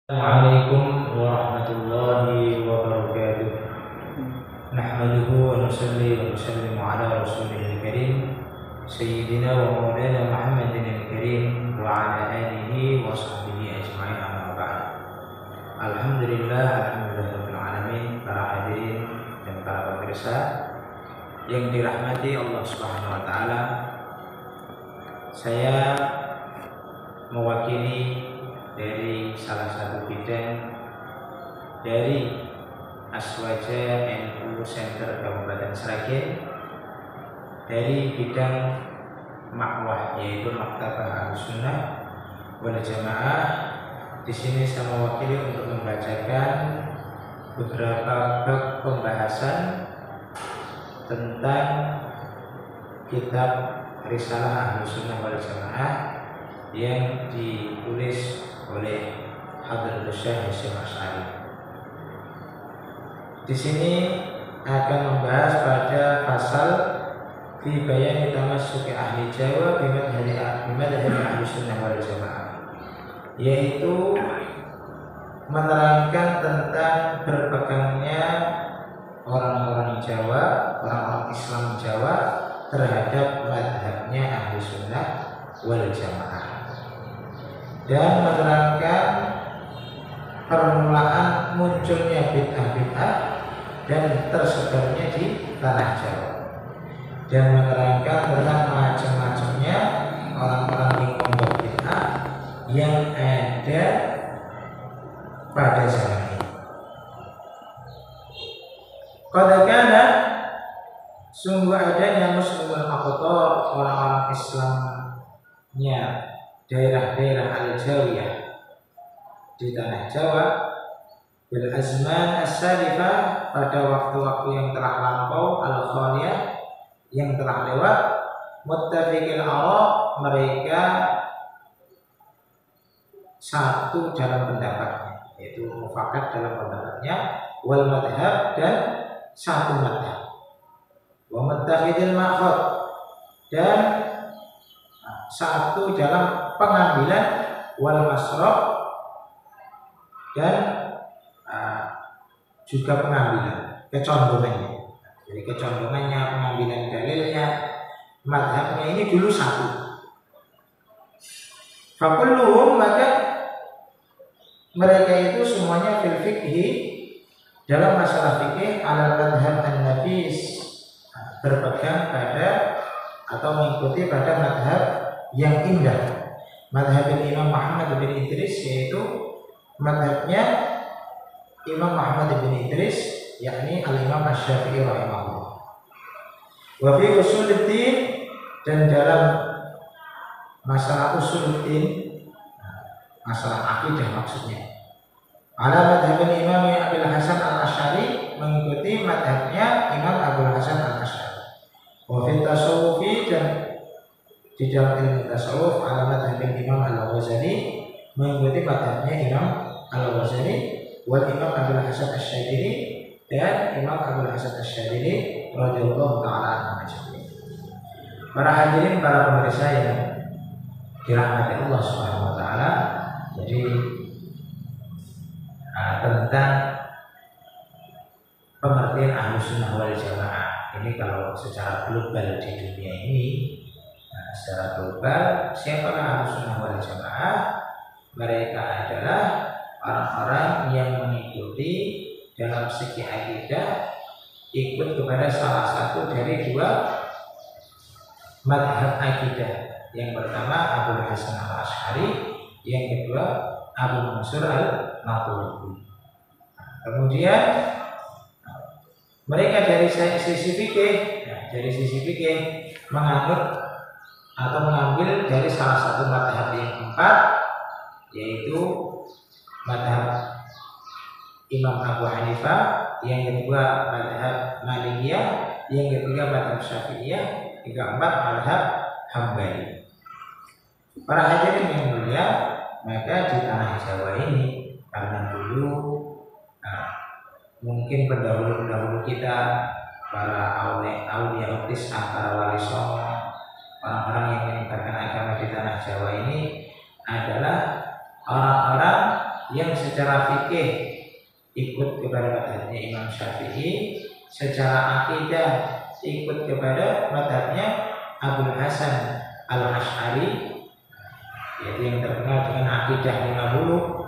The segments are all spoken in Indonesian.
Assalamualaikum warahmatullahi wabarakatuh. Nahmaduhu wa nusalli wa nusallimu ala rasulihil karim Sayyidina wa maulana Muhammadin al-karim wa ala alihi wa sahbihi ajma'in, amma ba'd. Alhamdulillahirabbil alamin. Para hadirin dan para pemirsa yang dirahmati Allah Subhanahu wa taala, saya mewakili dari salah satu bidang dari Aswaja NU Center Kabupaten Sragen, dari bidang makwah yaitu Maktabah Ahlussunnah wal Jamaah. Di sini saya mewakili untuk membacakan beberapa bab pembahasan tentang kitab Risalah Ahlussunnah wal Jamaah yang ditulis oleh Hadratus Syekh Hasyim Asy'ari. Di sini akan membahas pada pasal fi bayani tamassuki ahli Jawa bimadhhabi Ahlussunnah wal Jamaah, yaitu menerangkan tentang berpegangnya orang-orang Jawa, orang-orang Islam Jawa terhadap madhabnya Ahlussunnah wal Jamaah, dan menerangkan permulaan munculnya bid'ah-bid'ah dan tersebarnya di tanah Jawa, dan menerangkan tentang macam-macamnya orang-orang yang membuat bid'ah yang ada pada zaman ini. Qadakana, sungguh adanya muslimul aqtar, orang-orang Islamnya daerah-daerah al-Jawiyah di tanah Jawa, bil azman as-salifah, pada waktu-waktu yang telah lampau, al-khaliyah, yang telah lewat, muttafiqil ara, mereka satu dalam pendapatnya, yaitu mufakat dalam pendapatnya, wal madhab, dan satu madhab, wa muttafidil ma'khad, dan satu dalam pengambilan, wal masrab, dan juga pengambilan, kecondongannya. Jadi kecondongannya, pengambilan dalilnya, madhabnya ini dulu satu. Fakulluhum, maka mereka itu semuanya fil fikhi, dalam masalah fikih, ala madhab an-nafis, berpegang pada atau mengikuti pada madhab yang indah, madhab Imam Muhammad bin Idris, yaitu madhabnya Imam Muhammad bin Idris, yakni al-Imam Asy-Syafi'i rahimahullah. Wa fi usuluddin, dan dalam masalah usuluddin, masalah akidah maksudnya, ala madhab Imam Abil Hasan Al-Asy'ari, mengikuti madhabnya Imam Abil Hasan Al-Asy'ari. Wa fi tasawufi, dan di dalam ilmu tasawuf, ala madhab Imam Al-Ghazali, mengikuti madhabnya Imam Al-Ghazali, wal Imam Abdul Hasan Asy-Syadzili, dan Imam Abdul Hasan Asy-Syadzili radhiyallahu taala anhu. Para hadirin, para pemirsa yang dirahmati Allah Subhanahu wa taala, jadi tentang pengertian Ahlussunnah wal Jamaah ini, kalau secara global di dunia ini, secara global, siapa Ahlussunnah wal Jamaah? Mereka adalah orang-orang yang mengikuti dalam segi akidah, ikut kepada salah satu dari dua madhab akidah. Yang pertama Abu Hasan Al-Asy'ari, yang kedua Abu Mansur Al-Maturidi. Kemudian mereka dari sisi fikih, menganut atau mengambil dari salah satu madhab yang keempat, yaitu madhab Imam Abu Hanifah, yang kedua madhab Malikiyah, yang ketiga madhab Syafi'iyah, yang keempat madhab Hambali. Para hadirin yang mulia, maka di tanah Jawa ini, karena dulu mungkin pendahulu-pendahulu kita, para aulia utisah, para wali songo, orang-orang yang menyebarkan agama di tanah Jawa ini adalah orang-orang yang secara fikih ikut kepada madhabnya Imam Syafi'i, secara akidah ikut kepada madhabnya Abul Hasan Al-Asy'ari, yaitu yang terkenal dengan akidah 50.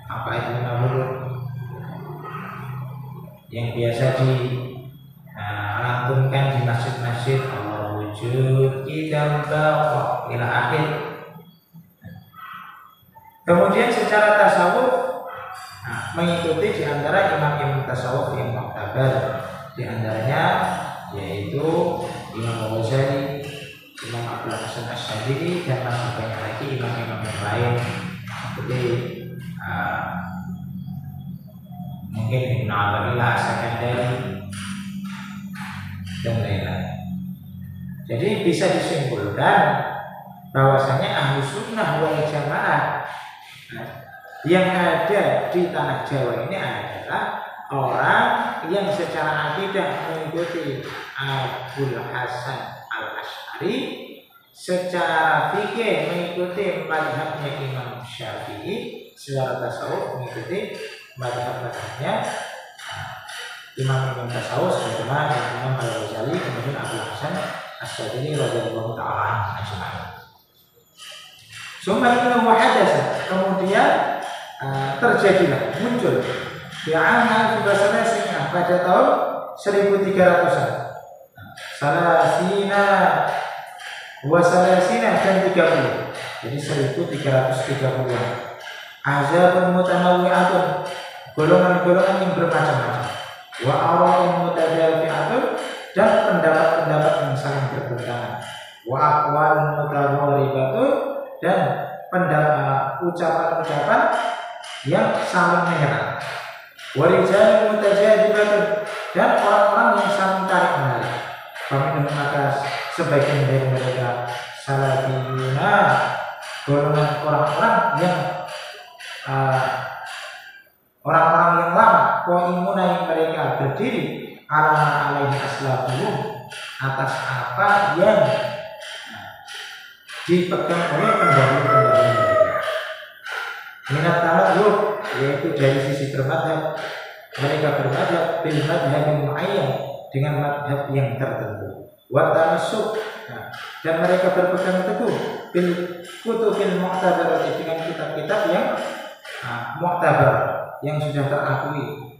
Apa itu 50? Yang biasa dilantunkan di masjid-masjid, Allah wujud, kita bawa ila akhir. Kemudian secara tasawuf mengikuti di antara imam-imam tasawuf yang mu'tabar, di antaranya yaitu Imam Ghazali, Imam Abdul Hasan Asy'ari, dan masih banyak lagi imam-imam yang lain seperti mungkin Ibnu Athaillah As-Sakandari dan lain-lain. Jadi bisa disimpulkan bahwasanya Ahlu Sunnah wal Jamaah yang ada di tanah Jawa ini adalah orang yang secara akidah mengikuti Abul Hasan Al-Asy'ari, secara fikih mengikuti mazhabnya Imam Syafi'i, secara tasawuf mengikuti mazhabnya imam-imam tasawuf seperti Imam Al-Ghazali, kemudian Abul Hasan Asy'ari radhiyallahu ta'ala anhu. Kemudian terjadilah muncul di Al Salasina pada tahun 1300-an. Salasina wa salasina dan 30. Jadi 1330-an. Azabun mutanawwi'atun, golongan-golongan yang bermacam-macam. Wa ara'un mutadafi'atun, dan pendapat-pendapat yang saling bertentangan. Wa aqwalun mutadharibatun, dan ucapan-ucapan yang saling menyerang. Warijalun mutajadibatun, dan orang-orang yang saling tarik menarik. Faminhum, maka sebagian dari mereka salafiyuna, golongan orang-orang yang orang-orang yang lama, qaimuna, yang mereka berdiri ala alaihi aslafuhum, atas apa yang dipegang oleh pendahulu-pendahulu mereka. Minat tamadhub, yaitu dari sisi bermadhab, mereka bermadhab bil madhab muayyan, dengan madhab yang tertentu. Wa tamassuk, dan mereka berpegang teguh bil kutubil mu'tabar, dengan kitab-kitab yang mu'tabar, yang sudah terakui,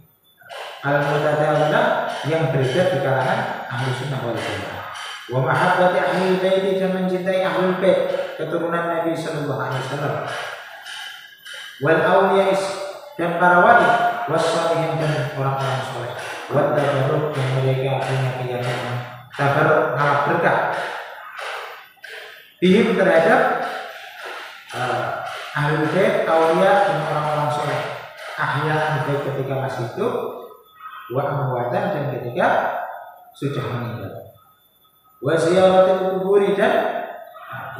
al-mutadawilah, yang beredar di kalangan ahli sunnah wal jamaah. Wa mahabbati ahli bait, dan mencintai ahli bait, keturunan Nabi sallallahu alaihi wasallam. Wal awliya, dan para wali, wassalihin, dan orang-orang soleh. Wa tabarruk, dan mereka punya keyakinan tabarruk, ngalap berkah bihim, terhadap ahli bait, awliya, dan orang-orang soleh. Ahya'an, baik ketika masih hidup, wa amwatan, dan ketika sudah meninggal. Wa ziyaratul kuburi, dan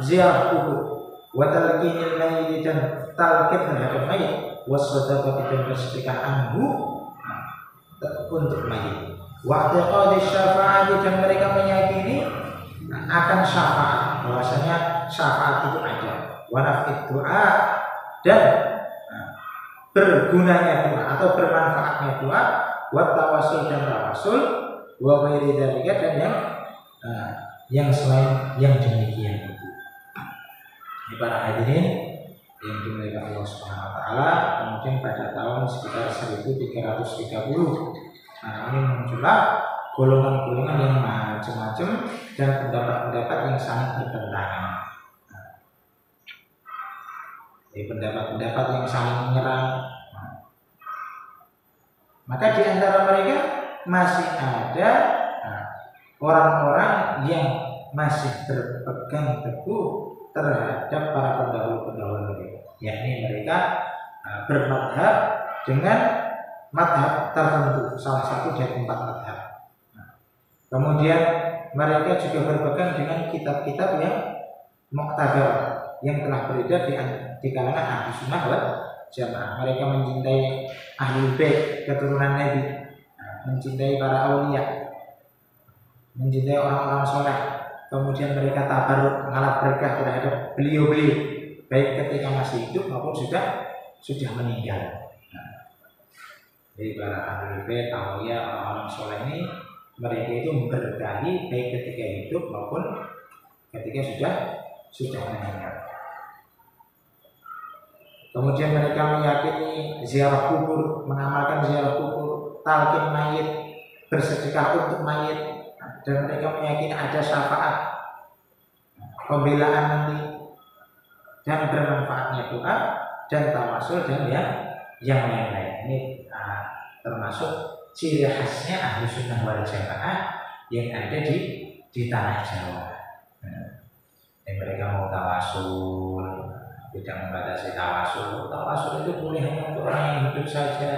ziarah kubur. Wa talqinil mayyit, dan talqin terhadap mayit. Wa sadaqati, dan bersedekah anhu untuk mayit. Wa i'tiqadi syafa'ati, dan mereka meyakini akan syafaat, bahwasanya syafaat itu ada. Wa naf'id du'a, dan bergunanya doa atau bermanfaatnya doa. Wa tawassul, dan tawasul. Wa ghairi dzalika, dan yang selain yang demikian itu. Para hadirin yang dimuliakan Allah Subhanahu wa taala, kemudian pada tahun sekitar 1330 ini muncullah golongan-golongan yang macam-macam dan pendapat-pendapat yang sangat bertentangan. Pendapat-pendapat yang saling menyerang. Maka di antara mereka masih ada orang-orang yang masih berpegang teguh terhadap para pendahulu-pendahulu mereka, yakni mereka bermadhab dengan madhab tertentu, salah satu dari 4 madhab. Kemudian mereka juga berpegang dengan kitab-kitab yang mu'tabar, yang telah beredar di kalangan ahli sunnah wal jamaah. Mereka mencintai ahli bait, keturunan Nabi, mencintai para aulia, mencintai orang-orang soleh. Kemudian mereka tabarruk, ngalap berkah terhadap beliau-beliau, baik ketika masih hidup maupun sudah sudah meninggal. Jadi para ahli bait, aulia, orang-orang soleh ini mereka itu memberkahi baik ketika hidup maupun ketika sudah meninggal. Kemudian mereka meyakini ziarah kubur, mengamalkan ziarah kubur, talqin mayit, bersedekah untuk mayit, dan mereka meyakini ada syafaat, pembelaan nanti, dan bermanfaatnya doa dan tawasul dan yang lain-lain. Ini termasuk ciri khasnya ahli sunnah wal jamaah yang ada di tanah Jawa. Yang mereka mau tawasul, tidak membatasi tawasul. Tawasul itu boleh hanya untuk orang yang hidup saja.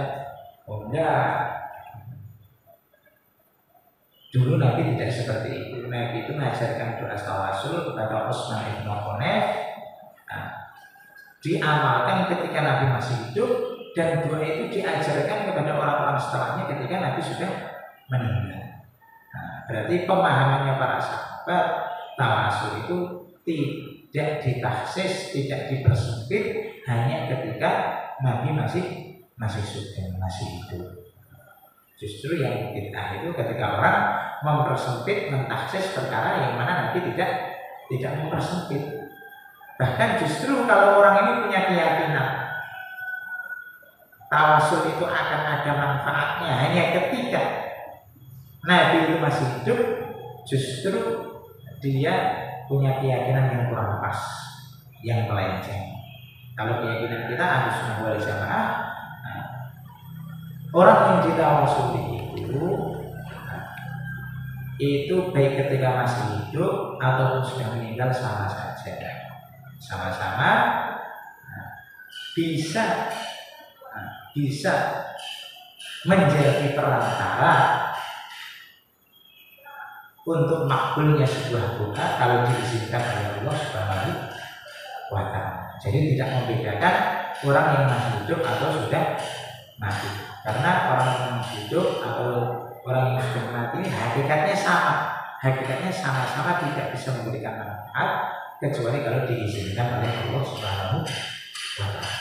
Oh enggak. Dulu Nabi tidak seperti itu. Nabi itu mengajarkan doa tawasul kepada Utsman bin Affan. Diamalkan ketika Nabi masih hidup, dan doa itu diajarkan kepada orang-orang setelahnya ketika Nabi sudah meninggal. Berarti pemahamannya para sahabat, tawasul itu tidak ditahsis, tidak dipersempit hanya ketika Nabi masih hidup. Justru yang bid'ah itu ketika orang mempersempit, mentahsis perkara yang mana Nabi tidak mempersempit. Bahkan justru kalau orang ini punya keyakinan tawasul itu akan ada manfaatnya hanya ketika Nabi itu masih hidup, justru dia punya keyakinan yang kurang pas, yang melenceng. Kalau keyakinan kita Ahlus Sunnah wal Jamaah, orang yang ditawasuli itu baik ketika masih hidup ataupun sudah meninggal sama saja, sama-sama bisa menjadi perantara untuk makbulnya sebuah doa kalau diizinkan oleh Allah Subhanahu wa Ta'ala. Jadi tidak membedakan orang yang masih hidup atau sudah mati, karena orang yang masih hidup atau orang yang sudah mati hakikatnya sama-sama tidak bisa memberikan manfaat kecuali kalau diizinkan oleh Allah Subhanahu wa Ta'ala.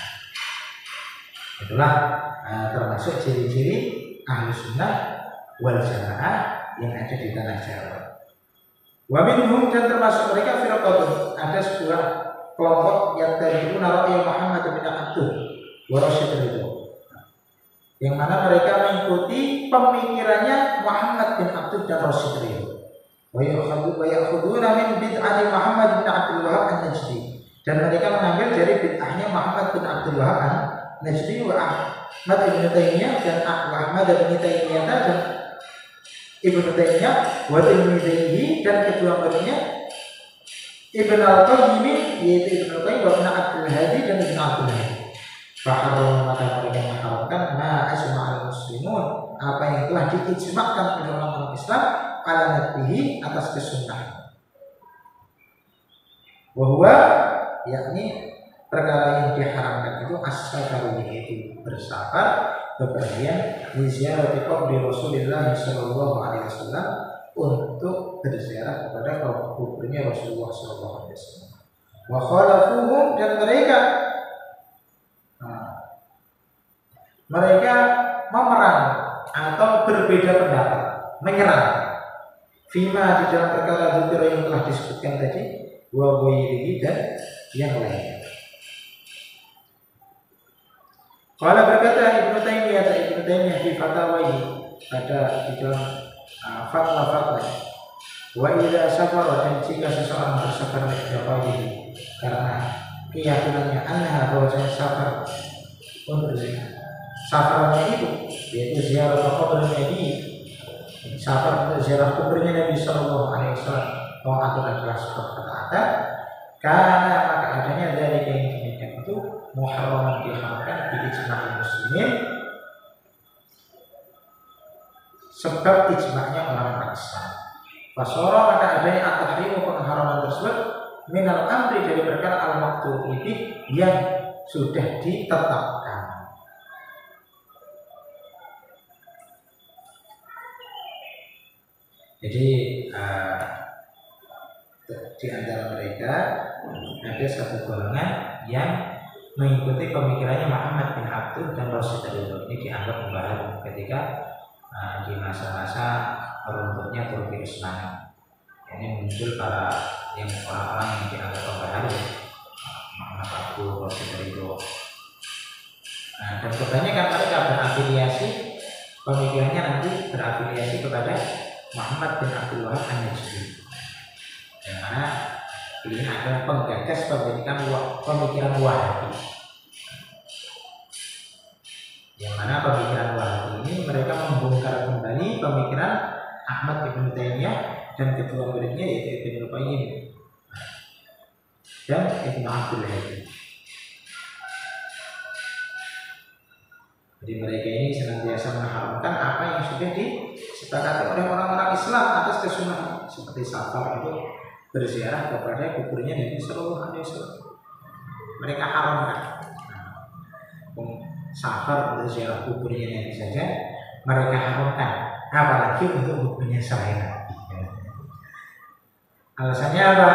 Itulah termasuk ciri-ciri ahli sunnah wal jamaah yang ada di tanah Jawa. Wa minhum, dan termasuk mereka firqatun, ada sebuah kelompok yang tabi'un ra'ya Muhammad bin Abdul wa Rasyid itu, yang mana mereka mengikuti pemikirannya Muhammad bin Abdul dan Rasyid itu. Wa ya'khuduna min bid'ati Muhammad bin Abdul Wahhab an-Najdi, dan mereka mengambil dari bid'ahnya Muhammad bin Abdul Wahhab an-Najdi wa Ahmad bin Taimiyah, dan Ahmad bin Taimiyah dan Ibnu Taimiyah wa Tirmidzi, dan kedua muridnya Ibnu Al-Qayyim, yaitu Ibnu Qayyim wa Ibnu Abdul Hadi dan Ibnu Abdul Hadi. Faharum, maka mereka mengharamkan ma asma'al muslimun, apa yang telah diijma'kan oleh orang-orang Islam ala nabihi, atas kesunahan. Wa huwa, yakni perkara yang diharamkan itu as-safaru, yaitu bersafar, bepergian ziarah qabri Rasulullah sallallahu alaihi wasallam, untuk berziarah kepada kuburnya Rasulullah sallallahu alaihi wasallam. Wa khalafuhum, dan mereka memerang atau berbeda pendapat, menyerang fima, di dalam perkara dzikir yang telah disebutkan tadi, wa ghairihi, dan yang lainnya. Kalau berkata Ibnu Taimiyah di fatwanya, pada di dalam fatwa, wa idza safara, dan jika seseorang bersafar ini karena keyakinannya anha, bahwasanya safar untuk safarnya itu yaitu ziarah kubur Nabi, safar untuk ziarah kuburnya Nabi sallallahu alaihi wasallam, atau adalah sebab ketaatan, karena maka adanya dari yang demikian itu muharram, diharamkan di ijma' muslimin, sebab ijma'nya orang Islam. Fasara, maka adanya at-tahrimu, pengharaman tersebut, minal amri, dari perkara al-maqtu ini yang sudah ditetapkan. Jadi di antara mereka ada satu golongan yang mengikuti pemikirannya Muhammad bin Abdul dan Rasul Ridho. Ini dianggap membaharu ketika di masa-masa runtuhnya Turki Utsmani. Ini muncul para yang orang-orang yang dianggap pembaharu Muhammad Abdul, Rasul Ridho. Dan kebanyakan mereka berafiliasi, pemikirannya nanti berafiliasi kepada Muhammad bin Abdul Wahab An-Najdi, yang mana ini adalah penggagas pemikiran Wahabi. Yang mana pemikiran Wahabi ini mereka membongkar kembali pemikiran Ahmad Ibn Taimiyah dan kedua muridnya yaitu Ibnu Qayyim dan Ibnu Abdul Hadi. Jadi mereka ini senantiasa mengharamkan apa yang sudah disepakati oleh orang-orang Islam atas kesunahan, seperti safar itu berziarah kepada kuburnya Nabi Sallallahu Alaihi Wasallam. Mereka haramkan. Safar berziarah kuburnya Nabi saja mereka haramkan, apalagi untuk kuburnya selain. Alasannya apa?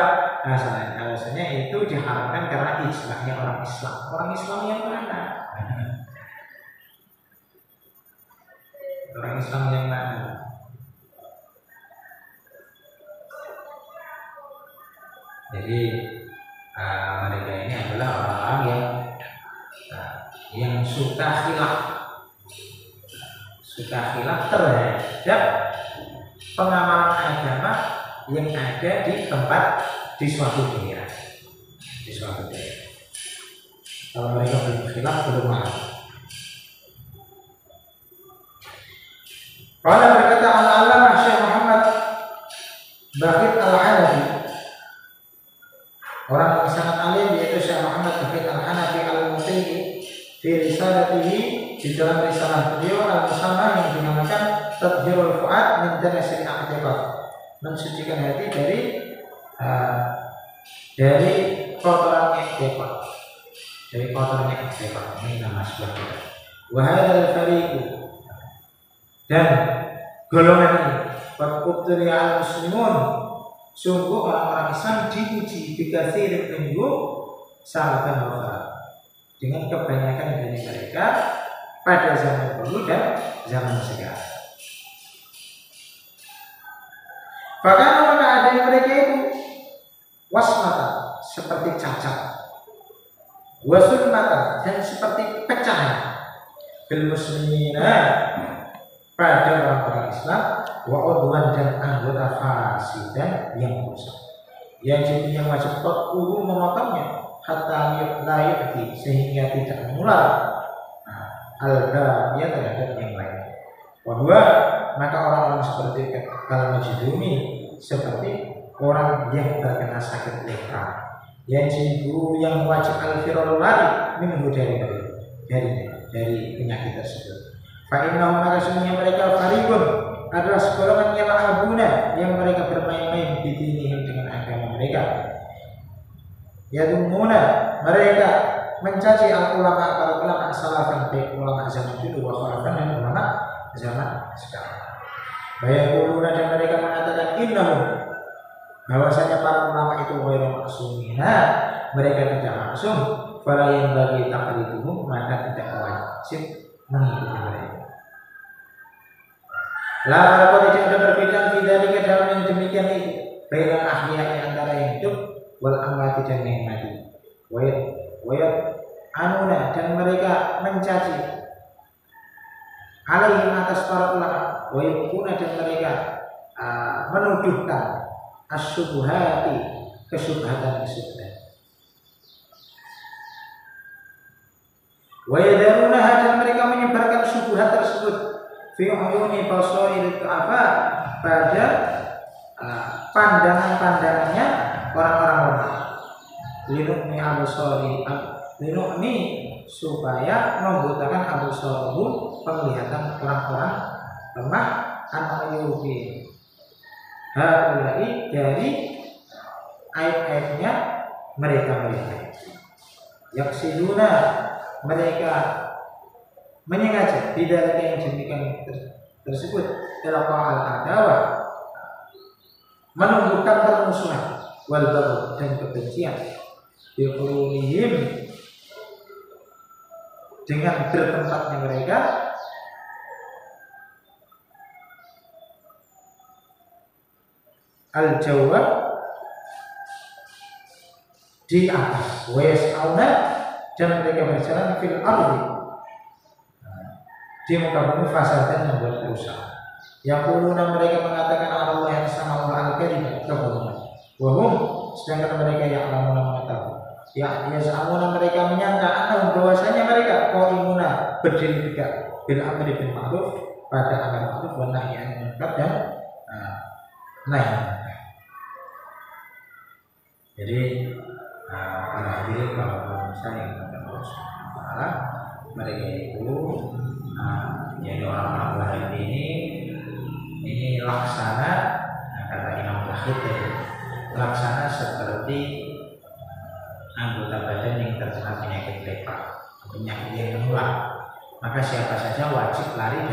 Alasannya itu diharamkan karena ijma'nya orang Islam. Orang Islam yang mana? Orang Islam yang mana? Jadi mereka ini adalah orang-orang yang suka khilaf terhadap pengamalan agama yang ada di suatu daerah. Kalau mereka belum khilaf belum paham. Kalau berkata Al-Allamah Syekh Muhammad Baqir Al-Hanafi, orang yang sangat alim yaitu Syekh Muhammad Baqir Al-Hanafi Al-Mutayyi di risalatihi, di dalam risalah beliau al-musamma yang dinamakan Tadhhirul Fuad min Danasil I'tiqad, mensucikan hati dari kotoran i'tiqad, ini nama sebabnya. Wa hadzal fariqu, dan golongan ini waqtuli al-muslimun, sungguh orang-orang Islam diuji bikatsirin minhu salafan wa khalaf, dengan kebanyakan dari mereka pada zaman dulu dan zaman sekarang. Bahkan maka ada yang mereka itu wasmata, seperti cacat, wasulmata, dan seperti pecah bil muslimina, pada orang-orang Islam, wa udwan, dan anggota fasidan yang rusak, yang jadinya wajib memotongnya hatta layakti, sehingga tidak menular al-ghamiyah terhadap yang lain. Bahwa maka orang-orang seperti Al-Majdumi, seperti orang yang terkena sakit lepra, yang jibu, yang wajib al-firul lari minhu, dari penyakit tersebut. Fa'innahum, maka sesungguhnya mereka fariqun, adalah segolongan yang abuna, yang mereka bermain-main bidinihim, dengan agama mereka. Yadumuna, mereka mencaci al-ulama, para ulama salafan, baik ulama zaman dulu wa khalafan, dan ulama zaman sekarang. Bayaquluna, dan mereka mengatakan innahum, bahwasanya para ulama itu ghairu ma'sumina, mereka tidak maksum, fala yanbaghi taqliduhum, maka tidak wajib mengikuti mereka. La farqa, tidak ada perbedaan bidzalika, dalam yang demikian itu, bainal ahliya, antara yang hidup, wal amwati, dan yang mati. Wa anuna, dan mereka mencaci alaihim, atas para ulama, wa yakuna, dan mereka menuduhkan asyubuhati, kesubhatan. Wa yadarunaha, dan mereka menyebarkan syubhat tersebut fi uyuni basair du'afa, pada pandangan-pandangannya orang-orang lemah. Linukni supaya membutakan absarahum, penglihatan orang-orang lemah, an-ayubi haulai, dari aib-aibnya mereka. Yaksiduna, mereka menyengaja tidak yang demikian tersebut, dalam al-adawah, menumbuhkan permusuhan, wal baghdad, dan kebencian, biqulihim, dengan bertempatnya mereka al-jawab di atas, wa yas'auna dan mereka berjalan fil ardi di muka bumi fasadan membuat rusak. Yaquluna mereka mengatakan Allah yang sama Allah al-karim kebohongan. Wahum sedangkan mereka yang alamuna mengetahui. Ya yas'auna mereka menyangka anahum bahwasanya mereka qaimuna berdiri tegak bil amri bil ma'ruf pada amar ma'ruf wa nahyi anil munkar dan nahi munkar. Jadi para hadirin para pemirsa yang dimuliakan Allah Subhanahu wa taala, mereka itu yaitu orang-orang Wahabi ini laksana, kata Imam Tahid tadi, laksana seperti anggota badan yang terkena penyakit lepra, penyakit yang menular. Maka siapa saja wajib lari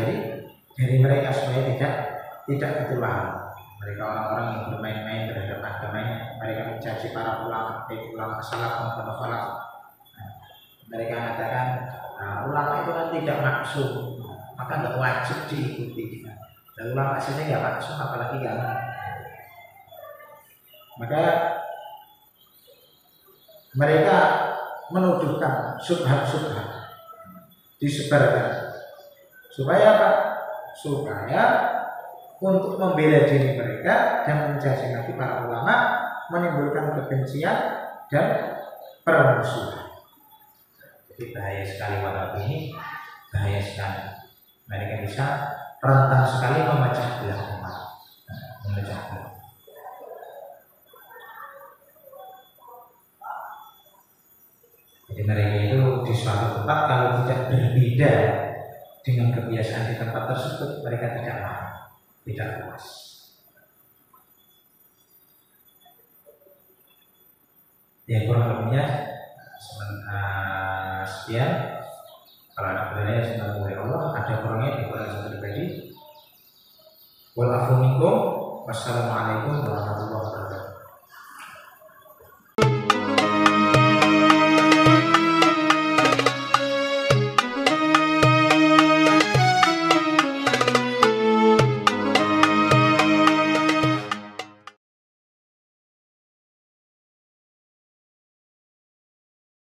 dari mereka supaya tidak ketularan. Mereka orang-orang yang bermain-main terhadap agamanya. Mereka mencaci para ulama, baik ulama salaf maupun khalaf. Mereka mengatakan ulama itu kan tidak maksum, maka nggak wajib diikuti. Dan ulama saja nggak maksum, apalagi kamu. Maka mereka menuduhkan subhat-subhat, disebarkan supaya apa? Supaya untuk membela diri mereka dan mencaci maki para ulama, menimbulkan kebencian dan permusuhan. Jadi bahaya sekali Wahabi ini, bahaya sekali. Mereka bisa rentan sekali memecah belah umat, memecah belah. Jadi mereka itu di suatu tempat kalau tidak berbeda dengan kebiasaan di tempat tersebut, mereka tidak mau, tidak puas. Ya kurang lebihnya sekian. Kalau ada bedanya sebenarnya oleh Allah, ada kurangnya di Quran pribadi. Wassalamualaikum warahmatullahi wabarakatuh.